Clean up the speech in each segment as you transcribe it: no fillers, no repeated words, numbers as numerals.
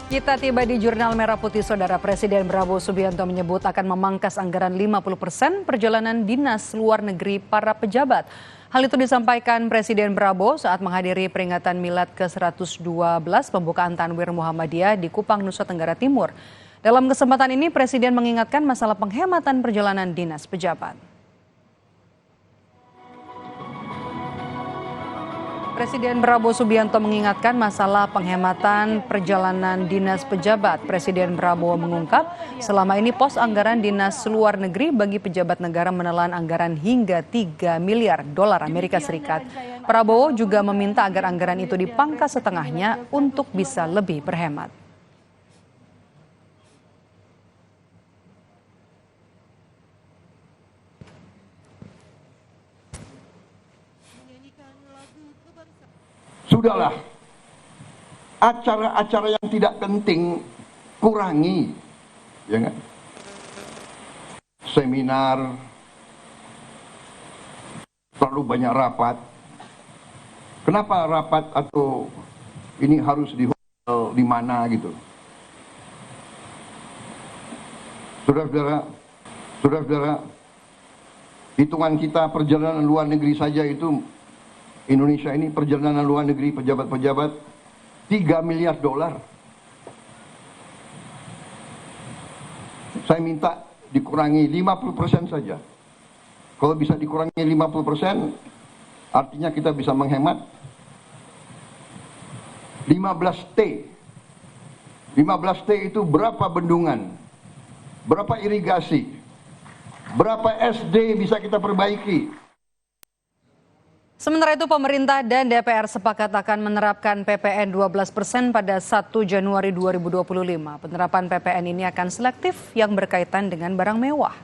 Kita tiba di Jurnal Merah Putih, Saudara. Presiden Prabowo Subianto menyebut akan memangkas anggaran 50% perjalanan dinas luar negeri para pejabat. Hal itu disampaikan Presiden Prabowo saat menghadiri peringatan Milad ke-112 pembukaan Tanwir Muhammadiyah di Kupang, Nusa Tenggara Timur. Dalam kesempatan ini, Presiden mengingatkan masalah penghematan perjalanan dinas pejabat. Presiden Prabowo Subianto mengingatkan masalah penghematan perjalanan dinas pejabat. Presiden Prabowo mengungkap, selama ini pos anggaran dinas luar negeri bagi pejabat negara menelan anggaran hingga 3 miliar dolar Amerika Serikat. Prabowo juga meminta agar anggaran itu dipangkas setengahnya untuk bisa lebih berhemat. Sudahlah, acara-acara yang tidak penting kurangi, ya kan? Seminar, terlalu banyak rapat. Kenapa rapat atau ini harus di hotel di mana gitu? Saudara-saudara, hitungan kita perjalanan luar negeri saja itu Indonesia ini perjalanan luar negeri pejabat-pejabat 3 miliar dolar. Saya minta dikurangi 50% saja. Kalau bisa dikurangi 50%, artinya kita bisa menghemat 15T. 15T itu berapa bendungan, berapa irigasi, berapa SD bisa kita perbaiki. Sementara itu pemerintah dan DPR sepakat akan menerapkan PPN 12% pada 1 Januari 2025. Penerapan PPN ini akan selektif yang berkaitan dengan barang mewah.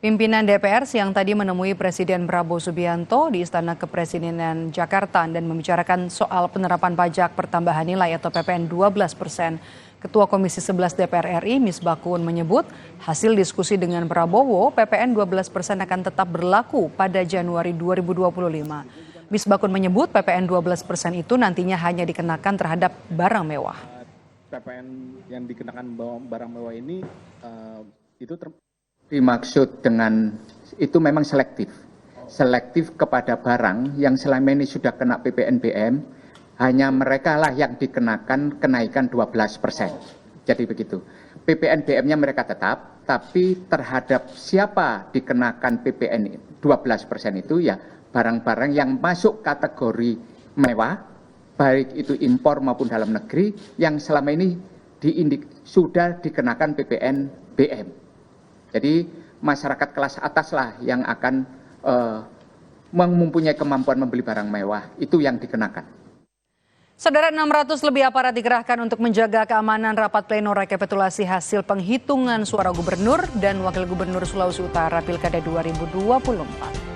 Pimpinan DPR siang tadi menemui Presiden Prabowo Subianto di Istana Kepresidenan Jakarta dan membicarakan soal penerapan pajak pertambahan nilai atau PPN 12%. Ketua Komisi 11 DPR RI Misbakun menyebut hasil diskusi dengan Prabowo PPN 12% akan tetap berlaku pada Januari 2025. Misbakun menyebut PPN 12% itu nantinya hanya dikenakan terhadap barang mewah. PPN yang dikenakan barang mewah ini itu dimaksud dengan itu memang selektif kepada barang yang selama ini sudah kena PPNBM. Hanya mereka lah yang dikenakan kenaikan 12%. Jadi begitu. PPNBM-nya mereka tetap, tapi terhadap siapa dikenakan PPN 12% itu ya barang-barang yang masuk kategori mewah, baik itu impor maupun dalam negeri, yang selama ini sudah dikenakan PPNBM. Jadi masyarakat kelas atas lah yang akan mempunyai kemampuan membeli barang mewah, itu yang dikenakan. Saudara, 600 lebih aparat dikerahkan untuk menjaga keamanan rapat pleno rekapitulasi hasil penghitungan suara gubernur dan wakil gubernur Sulawesi Utara Pilkada 2024.